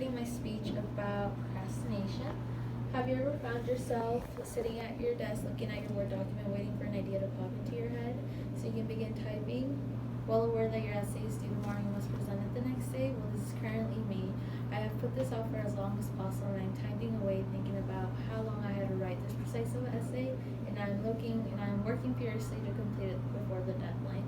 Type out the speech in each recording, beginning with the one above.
writing my speech about procrastination. Have you ever found yourself sitting at your desk looking at your Word document waiting for an idea to pop into your head so you can begin typing? Well aware that your essay is due tomorrow and you must present it the next day? Well, this is currently me. I have put this off for as long as possible and I'm typing away thinking about how long I had to write this precise of essay, and I'm working furiously to complete it before the deadline.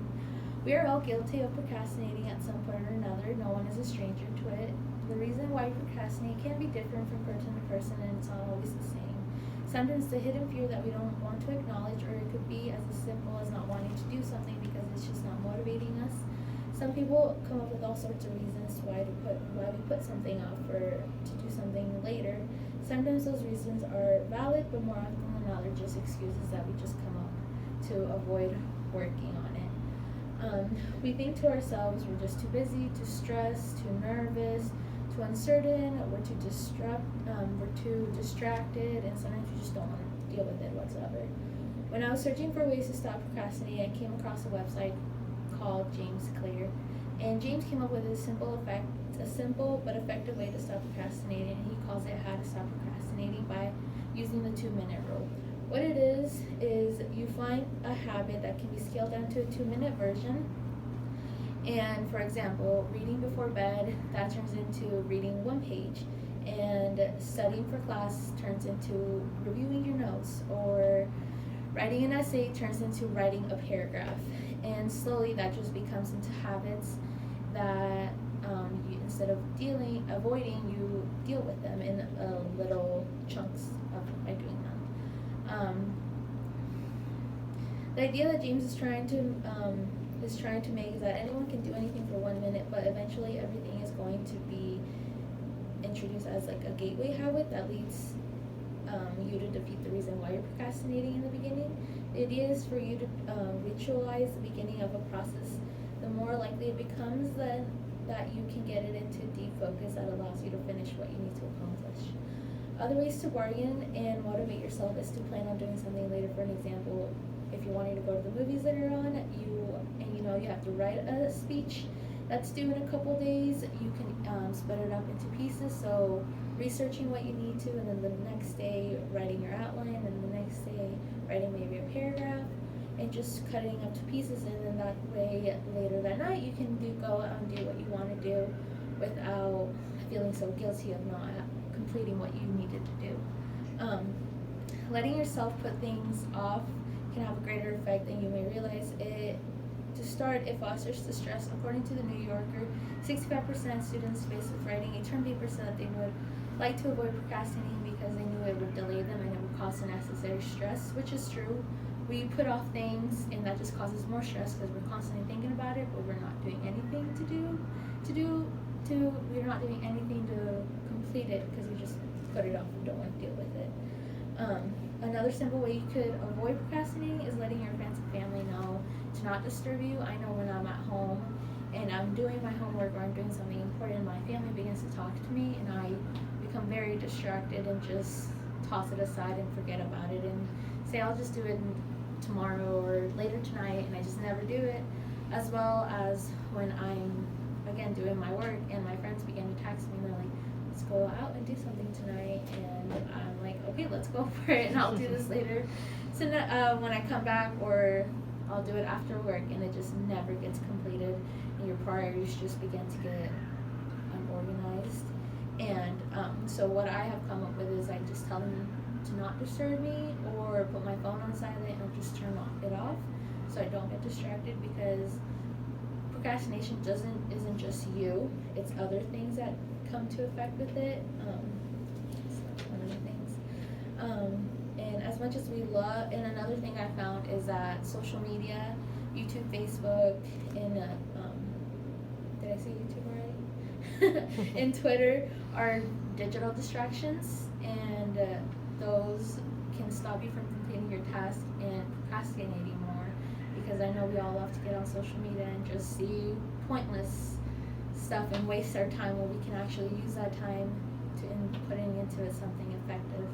We are all guilty of procrastinating at some point or another. No one is a stranger to it. The reason why we procrastinate can be different from person to person, and it's not always the same. Sometimes it's a hidden fear that we don't want to acknowledge, or it could be as simple as not wanting to do something because it's just not motivating us. Some people come up with all sorts of reasons why we put something off or to do something later. Sometimes those reasons are valid, but more often than not, they're just excuses that we just come up to avoid working on it. We think to ourselves we're just too busy, too stressed, too nervous, too uncertain, we're too distracted, and sometimes we just don't want to deal with it whatsoever. When I was searching for ways to stop procrastinating, I came across a website called James Clear, and James came up with a simple but effective way to stop procrastinating, and he calls it How to Stop Procrastinating by using the 2-minute rule. What it is you find a habit that can be scaled down to a 2-minute version. And for example, reading before bed, that turns into reading 1 page. And studying for class turns into reviewing your notes. Or writing an essay turns into writing a paragraph. And slowly that just becomes into habits that instead of avoiding, you deal with them in little chunks by doing them. The idea that James is trying to make is that anyone can do anything for 1 minute, but eventually everything is going to be introduced as like a gateway habit that leads you to defeat the reason why you're procrastinating in the beginning. The idea is for you to ritualize the beginning of a process. The more likely it becomes then that you can get it into deep focus that allows you to finish what you need to accomplish. Other ways to bargain and motivate yourself is to plan on doing something later. For an example, if you're wanting to go to the movies later on, you have to write a speech that's due in a couple days, you can split it up into pieces. So researching what you need to, and then the next day writing your outline, and the next day writing maybe a paragraph, and just cutting up to pieces. And then that way later that night you can go out and do what you want to do without feeling so guilty of not completing what you needed to do. Letting yourself put things off can have a greater effect than you may realize. To start, it fosters the stress. According to the New Yorker, 65% of students faced with writing a term paper said that they would like to avoid procrastinating because they knew it would delay them and it would cause unnecessary stress, which is true. We put off things and that just causes more stress because we're constantly thinking about it, but we're not doing anything we're not doing anything to complete it because we just put it off and don't want to deal with it. Another simple way you could avoid procrastinating is letting your friends and family know to not disturb you. I know when I'm at home and I'm doing my homework or I'm doing something important, my family begins to talk to me and I become very distracted and just toss it aside and forget about it and say I'll just do it tomorrow or later tonight, and I just never do it. As well as when I'm again doing my work and my friends begin to text me and they're like, let's go out and do something tonight, and I'm like, okay, let's go for it, and I'll do this later. So when I come back, or I'll do it after work, and it just never gets completed, and your priorities just begin to get unorganized. And so what I have come up with is I just tell them to not disturb me, or put my phone on silent and just turn it off so I don't get distracted, because procrastination isn't just you, it's other things that come to effect with it. So one of the things. And as much as we love, and another thing I found is that social media, YouTube, Facebook, and did I say YouTube already? And Twitter are digital distractions, and those can stop you from completing your task and procrastinating more, because I know we all love to get on social media and just see pointless stuff and waste our time when we can actually use that time in putting into it something effective.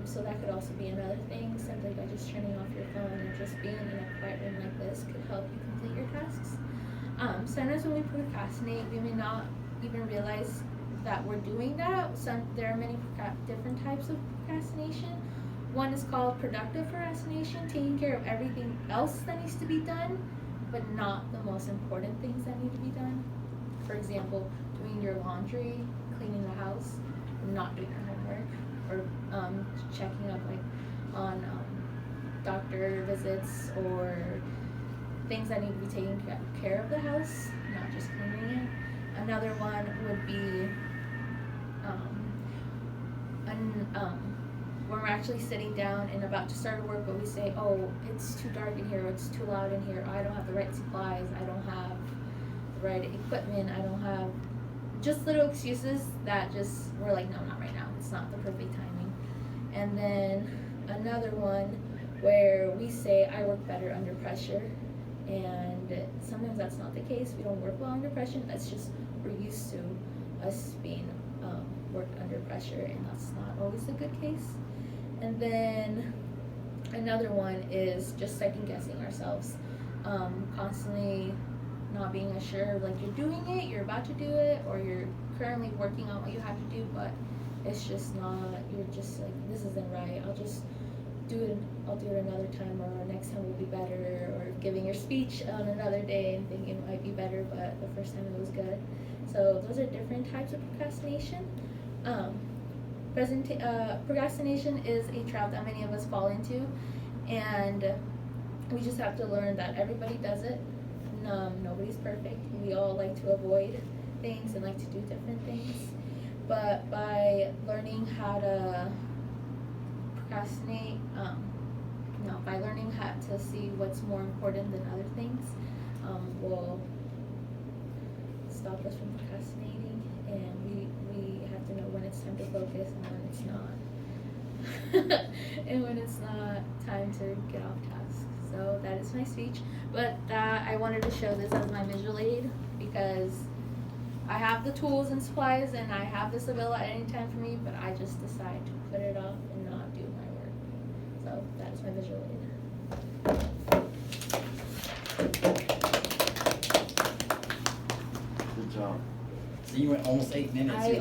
So that could also be another thing, simply by just turning off your phone and just being in a quiet room like this could help you complete your tasks. Sometimes when we procrastinate, we may not even realize that we're doing that, there are many different types of procrastination. One is called productive procrastination, taking care of everything else that needs to be done, but not the most important things that need to be done. For example, doing your laundry, cleaning the house, not doing your homework, or checking up like on doctor visits or things that need to be taken care of the house, not just cleaning it. Another one would be when we're actually sitting down and about to start work, but we say, oh, it's too dark in here, or it's too loud in here, I don't have the right supplies, I don't have the right equipment, I don't have, just little excuses that just, we're like, no, not right now, it's not the perfect timing. And then another one where we say, I work better under pressure, and sometimes that's not the case. We don't work well under pressure, that's just, we're used to us being worked under pressure, and that's not always a good case. And then another one is just second guessing ourselves, constantly not being as sure, like you're doing it, you're about to do it, or you're currently working on what you have to do, but it's just not, you're just like, this isn't right, I'll do it another time, or next time will be better, or giving your speech on another day and thinking it might be better, but the first time it was good. So those are different types of procrastination. Procrastination is a trap that many of us fall into, and we just have to learn that everybody does it. Nobody's perfect. We all like to avoid things and like to do different things, but by learning how to procrastinate, by learning how to see what's more important than other things, will stop us from procrastinating, and we have to know when it's time to focus and when it's not. And when it's not time to get off task. So that is my speech, but I wanted to show this as my visual aid because I have the tools and supplies and I have this available at any time for me, but I just decide to put it off and not do my work. So that is my visual aid. Good job. So you went almost 8 minutes. I